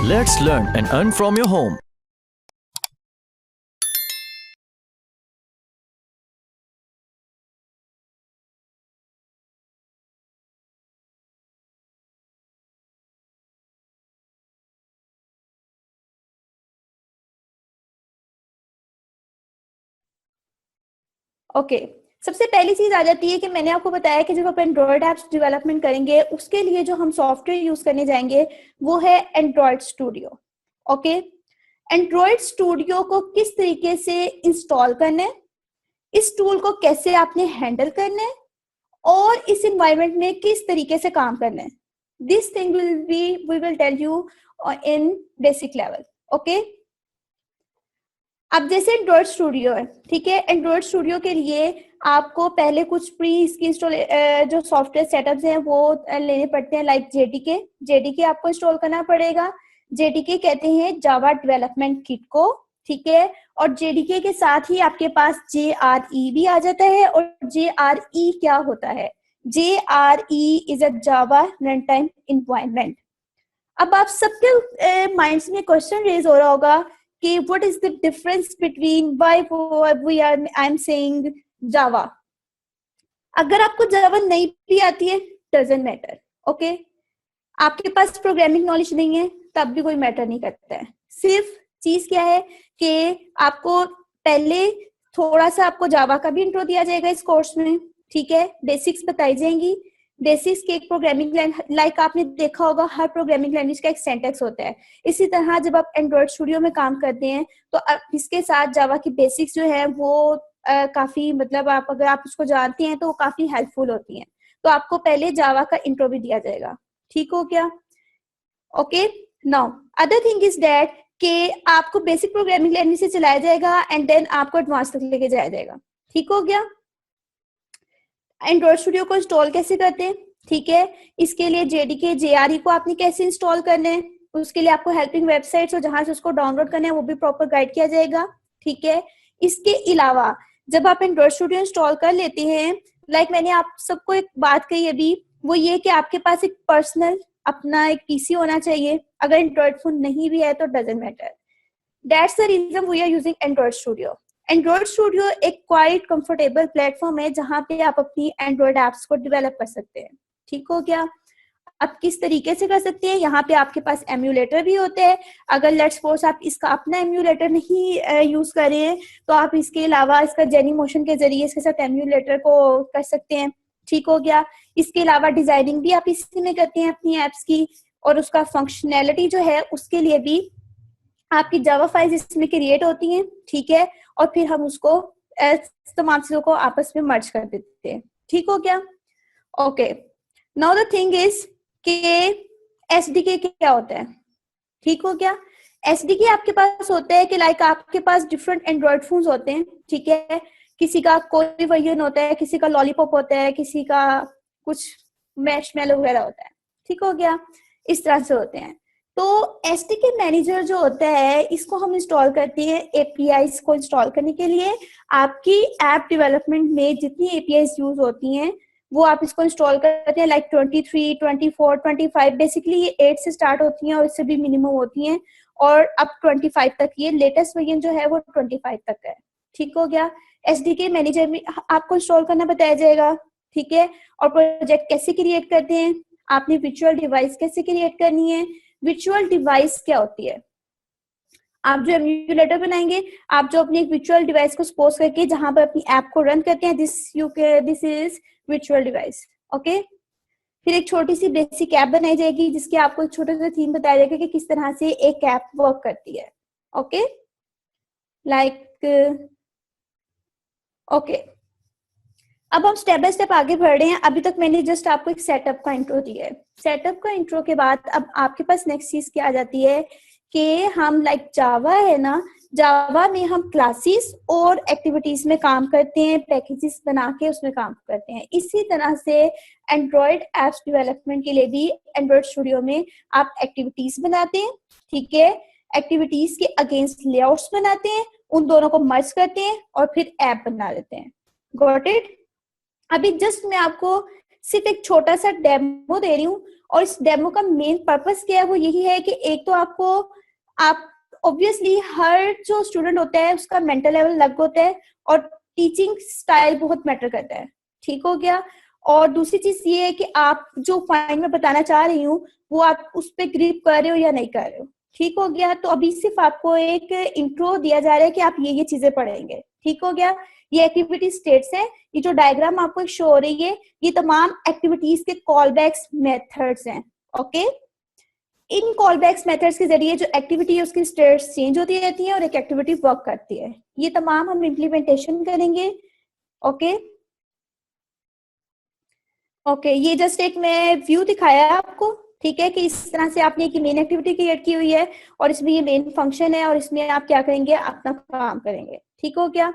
Let's learn and earn from your home. Okay सबसे पहली चीज आ जाती है कि मैंने आपको बताया कि जब आप एंड्रॉयड एप्स डेवलपमेंट करेंगे उसके लिए जो हम सॉफ्टवेयर यूज करने जाएंगे वो है Android studio. Okay Android studio को किस तरीके से इंस्टॉल करना है, इस टूल को कैसे आपने हैंडल करना है और इस एनवायरनमेंट में किस तरीके से काम करना है, this thing we will tell you in basic level. Okay अब जैसे एंड्रॉयड स्टूडियो है, ठीक है, एंड्रॉयड स्टूडियो के लिए आपको पहले कुछ प्री इसकी इंस्टॉल जो सॉफ्टवेयर सेटअप्स हैं वो लेने पड़ते हैं, लाइक जेडीके आपको इंस्टॉल करना पड़ेगा। जेडीके कहते हैं जावा डेवलपमेंट किट को, ठीक है, और जेडीके के साथ ही आपके पास JRE भी आ जाता है। और JRE क्या होता है? JRE is a Java run time environment. अब आप सबके माइंड्स में क्वेश्चन रेज हो रहा होगा कि what is the difference between why I'm saying Java। अगर आपको जावा नहीं भी आती है डजेंट मैटर। ओके आपके पास प्रोग्रामिंग नॉलेज नहीं है तब भी कोई मैटर नहीं करता है। सिर्फ चीज क्या है कि आपको पहले थोड़ा सा आपको जावा का भी इंट्रो दिया जाएगा इस कोर्स में, ठीक है, बेसिक्स बताई जाएंगी। बेसिक्स के एक प्रोग्रामिंग लाइक आपने देखा होगा हर प्रोग्रामिंग लैंग्वेज का एक सिंटैक्स होता है। इसी तरह जब आप एंड्रॉयड स्टूडियो में काम करते हैं तो इसके साथ जावा की बेसिक्स जो है वो काफी मतलब आप अगर आप उसको जानते हैं तो वो काफी हेल्पफुल होती हैं। तो आपको पहले जावा का इंट्रो भी दिया जाएगा, ठीक हो क्या? Okay now other thing is that कि आपको बेसिक प्रोग्रामिंग लैंग्वेज से चलाया जाएगा एंड देन आपको एडवांस तक लेके जाया जाएगा, ठीक हो गया? एंड्रॉयड स्टूडियो को इंस्टॉल कैसे करते हैं, ठीक है, इसके लिए जेडीके JRE को आपने कैसे इंस्टॉल करना है, उसके लिए आपको हेल्पिंग वेबसाइट्स और जहां से उसको डाउनलोड करना है वो भी प्रॉपर गाइड किया जाएगा, ठीक है। इसके अलावा जब आप एंड्रॉयड स्टूडियो इंस्टॉल कर लेते हैं, लाइक मैंने आप सबको एक बात कही अभी, वो ये कि आपके पास एक पर्सनल अपना एक पीसी होना चाहिए। अगर एंड्रॉयड फोन नहीं भी है तो doesn't matter, that's the reason we are using Android studio. Android studio एक क्वाइट कंफर्टेबल प्लेटफॉर्म है जहां पे आप अपनी एंड्रॉयड एप्स को डेवलप कर सकते हैं, ठीक हो गया? आप किस तरीके से कर सकते हैं, यहाँ पे आपके पास एम्यूलेटर भी होते हैं। अगर लेट्स सपोज आप इसका अपना एम्यूलेटर नहीं यूज कर रहे हैं तो आप इसके अलावा इसका जेनी मोशन के जरिए इसके साथ एम्यूलेटर को कर सकते हैं, ठीक हो गया? इसके अलावा डिजाइनिंग भी आप इसी में करते हैं अपनी एप्स की, और उसका फंक्शनैलिटी जो है उसके लिए भी आपकी जावा फाइल्स इसमें क्रिएट होती हैं, ठीक है, और फिर हम उसको तमाम चीजों को आपस में मर्ज कर देते हैं, ठीक हो गया? Okay now the thing is कि एसडीके क्या होता है, ठीक हो गया? एसडीके आपके पास होता है कि लाइक आपके पास डिफरेंट एंड्रॉयड फोन्स होते हैं, ठीक है, किसी का कोई वर्जन होता है, किसी का लॉलीपॉप होता है, किसी का कुछ मैशमेलो वगैरह होता है, ठीक हो गया? इस तरह से होते हैं। तो एसडीके मैनेजर जो होता है इसको हम इंस्टॉल करते हैं एपीआईज को इंस्टॉल करने के लिए। आपकी ऐप डेवलपमेंट में जितनी एपीआईज यूज होती हैं वो आप इसको इंस्टॉल करते हैं, लाइक 23, 24, 25, बेसिकली ये 8 से स्टार्ट होती हैं और इससे भी मिनिमम होती हैं, और अब 25 तक, ये लेटेस्ट वर्जन जो है वो 25 तक है, ठीक हो गया? एसडीके मैनेजर में आपको इंस्टॉल करना बताया जाएगा, ठीक है, और प्रोजेक्ट कैसे क्रिएट करते हैं, आपने वर्चुअल डिवाइस कैसे क्रिएट करनी है। वर्चुअल डिवाइस क्या होती है? आप जो एम्यूलेटर बनाएंगे, आप जो अपनी एक वर्चुअल डिवाइस को सपोज करके जहां पर अपनी ऐप को रन करते हैं, this is virtual device. Okay फिर एक छोटी सी बेसिक ऐप बनाई जाएगी जिसके आपको एक छोटा सा थीम बताया जाएगा कि किस तरह से एक ऐप वर्क करती है। ओके लाइक ओके अब हम स्टेप बाय स्टेप आगे बढ़ रहे हैं। अभी तक मैंने जस्ट आपको एक सेटअप का इंट्रो दिया है। सेटअप का इंट्रो के बाद अब आपके पास नेक्स्ट चीज क्या आ जाती है कि हम लाइक जावा है ना, जावा में हम क्लासेस और एक्टिविटीज में काम करते हैं, पैकेजेस बना के उसमें काम करते हैं। इसी तरह से एंड्रॉयड एप्स डेवलपमेंट के लिए भी एंड्रॉयड स्टूडियो में आप एक्टिविटीज बनाते हैं, ठीक है, एक्टिविटीज के अगेंस्ट लेआउट्स बनाते हैं, उन दोनों को मर्ज करते हैं और फिर ऐप बना देते हैं। Got it? अभी जस्ट मैं आपको सिर्फ एक छोटा सा डेमो दे रही हूँ और इस डेमो का मेन पर्पस क्या है, वो यही है कि एक तो आप ऑब्वियसली हर जो स्टूडेंट होता है उसका मेंटल लेवल अलग होता है और टीचिंग स्टाइल बहुत मैटर करता है, ठीक हो गया। और दूसरी चीज ये है कि आप जो पॉइंट में बताना चाह रही हूँ वो आप उस पर ग्रिप कर रहे हो या नहीं कर रहे हो, ठीक हो गया। तो अभी सिर्फ आपको एक इंट्रो दिया जा रहा है कि आप ये चीजें पढ़ेंगे, ठीक हो गया। ये एक्टिविटी स्टेट्स है, ये जो डायग्राम आपको शो हो रही है ये तमाम एक्टिविटीज के कॉल बैक्स मेथड्स हैं, ओके। इन कॉल बैक्स मेथड्स के जरिए जो एक्टिविटी है उसकी स्टेट्स चेंज होती रहती है और एक एक्टिविटी वर्क करती है। ये तमाम हम इम्प्लीमेंटेशन करेंगे, ओके। ओके, ये जस्ट एक मैं व्यू दिखाया है आपको, ठीक है, कि इस तरह से आपने एक मेन एक्टिविटी क्रिएट की हुई है और इसमें ये मेन फंक्शन है और इसमें आप क्या करेंगे, अपना काम करेंगे, ठीक हो गया।